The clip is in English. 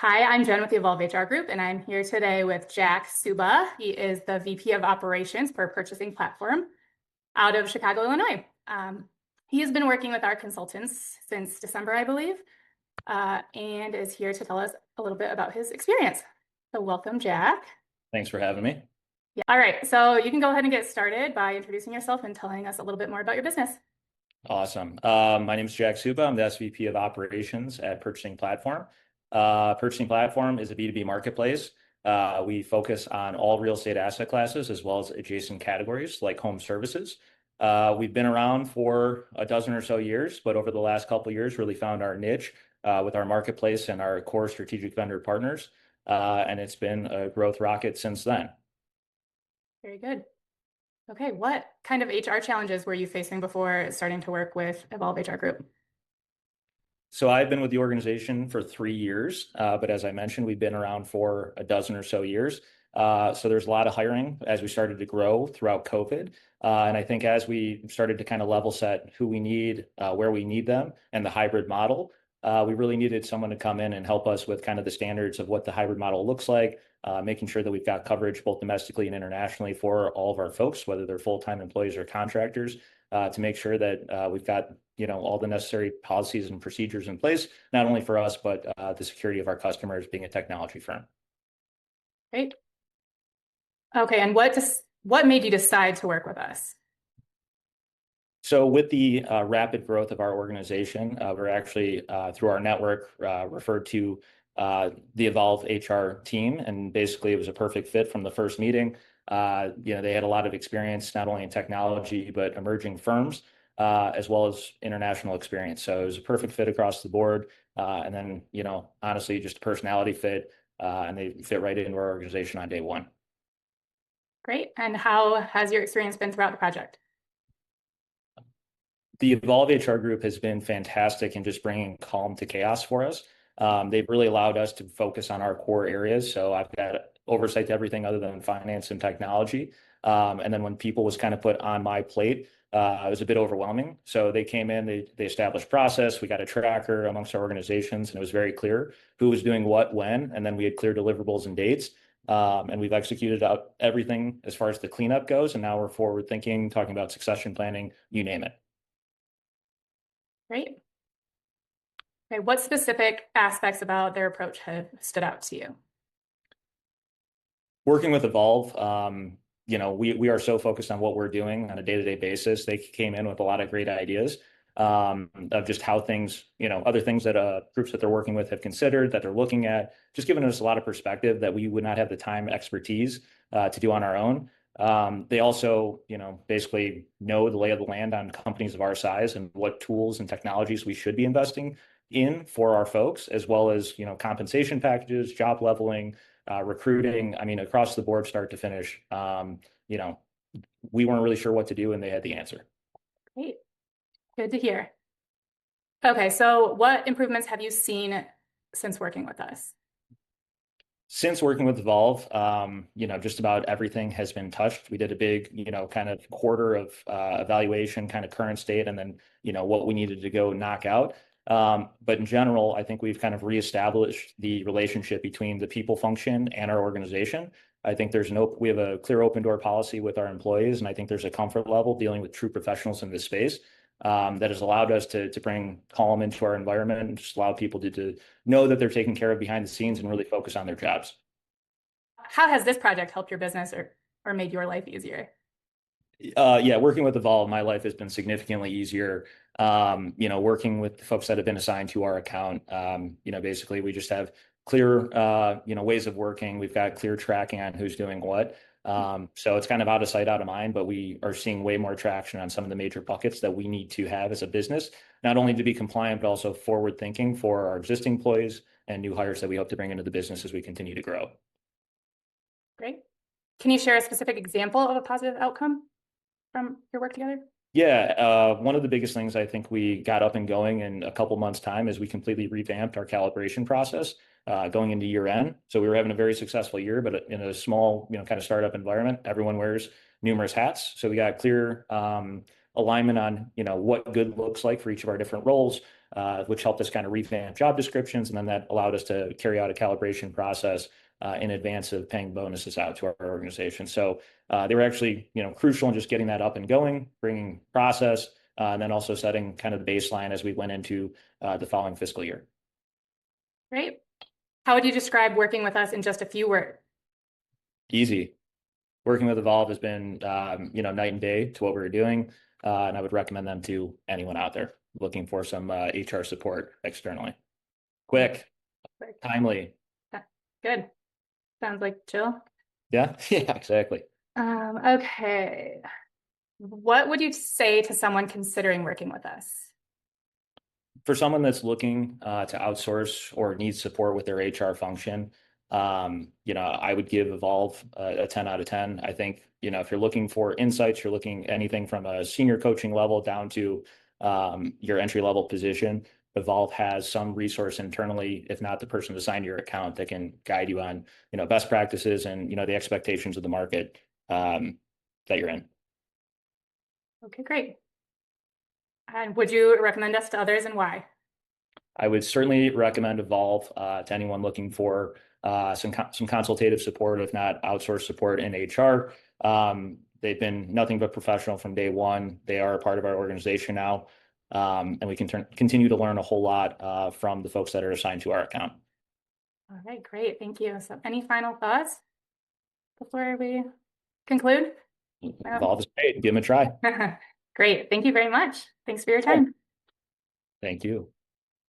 Hi, I'm Jen with the Evolve HR Group, and I'm here today with Jack Suba. He is the VP of Operations for Purchasing Platform out of Chicago, Illinois. He has been working with our consultants since December, I believe, and is here to tell us a little bit about his experience. So welcome, Jack. Thanks for having me. Yeah. All right, so you can go ahead and get started by introducing yourself and telling us a little bit more about your business. Awesome. My name is Jack Suba. I'm the SVP of Operations at Purchasing Platform. Purchasing Platform is a B2B marketplace. We focus on all real estate asset classes as well as adjacent categories like home services. We've been around for a dozen or so years, but over the last couple of years, really found our niche with our marketplace and our core strategic vendor partners. And it's been a growth rocket since then. Very good. Okay, what kind of HR challenges were you facing before starting to work with Evolve HR Group? So I've been with the organization for 3 years, but as I mentioned, we've been around for a dozen or so years. So there's a lot of hiring as we started to grow throughout COVID. And I think as we started to kind of level set who we need, where we need them, and the hybrid model, we really needed someone to come in and help us with kind of the standards of what the hybrid model looks like, making sure that we've got coverage both domestically and internationally for all of our folks, whether they're full-time employees or contractors, to make sure that we've got all the necessary policies and procedures in place, not only for us, but the security of our customers being a technology firm. Great. Okay, and what made you decide to work with us? So with the rapid growth of our organization, we're actually through our network referred to the Evolve HR team, and basically it was a perfect fit from the first meeting. They had a lot of experience not only in technology but emerging firms, as well as international experience. So it was a perfect fit across the board. And then honestly, just a personality fit, and they fit right into our organization on day one. Great. And how has your experience been throughout the project? The Evolve HR group has been fantastic in just bringing calm to chaos for us. They've really allowed us to focus on our core areas. So I've got oversight to everything other than finance and technology. And then when people was kind of put on my plate, it was a bit overwhelming. So they came in, they established process. We got a tracker amongst our organizations, and it was very clear who was doing what, when, and then we had clear deliverables and dates. And we've executed out everything as far as the cleanup goes. And now we're forward thinking, talking about succession planning, you name it. Great. Okay, what specific aspects about their approach have stood out to you? Working with Evolve, we are so focused on what we're doing on a day-to-day basis. They came in with a lot of great ideas of just how things, other things that groups that they're working with have considered, that they're looking at, just giving us a lot of perspective that we would not have the time expertise to do on our own. They also, basically know the lay of the land on companies of our size and what tools and technologies we should be investing in for our folks, as well as, compensation packages, job leveling, recruiting. I mean, across the board, start to finish. We weren't really sure what to do, and they had the answer. Great. Good to hear. Okay, so what improvements have you seen since working with us? Since working with Evolve, just about everything has been touched. We did a big, kind of quarter of evaluation, kind of current state, and then, what we needed to go knock out. But in general, I think we've kind of reestablished the relationship between the people function and our organization. I think we have a clear open door policy with our employees, and I think there's a comfort level dealing with true professionals in this space that has allowed us to bring calm into our environment and just allow people to know that they're taken care of behind the scenes and really focus on their jobs. How has this project helped your business or made your life easier? Yeah, working with Evolve, my life has been significantly easier. Working with the folks that have been assigned to our account, basically we just have clear, ways of working. We've got clear tracking on who's doing what. So it's kind of out of sight, out of mind, but we are seeing way more traction on some of the major buckets that we need to have as a business, not only to be compliant, but also forward thinking for our existing employees and new hires that we hope to bring into the business as we continue to grow. Great. Can you share a specific example of a positive outcome from your work together? Yeah, one of the biggest things I think we got up and going in a couple months' time is we completely revamped our calibration process going into year end. So we were having a very successful year, but in a small, kind of startup environment, everyone wears numerous hats. So we got clear alignment on, what good looks like for each of our different roles. which helped us kind of revamp job descriptions. And then that allowed us to carry out a calibration process in advance of paying bonuses out to our organization. So they were actually, crucial in just getting that up and going, bringing process, and then also setting kind of the baseline as we went into the following fiscal year. Great. How would you describe working with us in just a few words? Easy. Working with Evolve has been, night and day to what we were doing. And I would recommend them to anyone out there looking for some HR support externally. Quick, timely. Good. Sounds like chill. Yeah, yeah, exactly. Okay. What would you say to someone considering working with us? For someone that's looking to outsource or needs support with their HR function, I would give Evolve a 10 out of 10. I think, if you're looking for insights, you're looking anything from a senior coaching level down to your entry level position. Evolve has some resource internally, if not the person assigned to your account, that can guide you on, best practices and, the expectations of the market that you're in. Okay, great. And would you recommend us to others and why? I would certainly recommend Evolve to anyone looking for some consultative support, if not outsourced support in HR. They've been nothing but professional from day one. They are a part of our organization now, and we can continue to learn a whole lot from the folks that are assigned to our account. All right, great. Thank you. So any final thoughts before we conclude? Evolve is great. Give them a try. Great. Thank you very much. Thanks for your time. Thank you.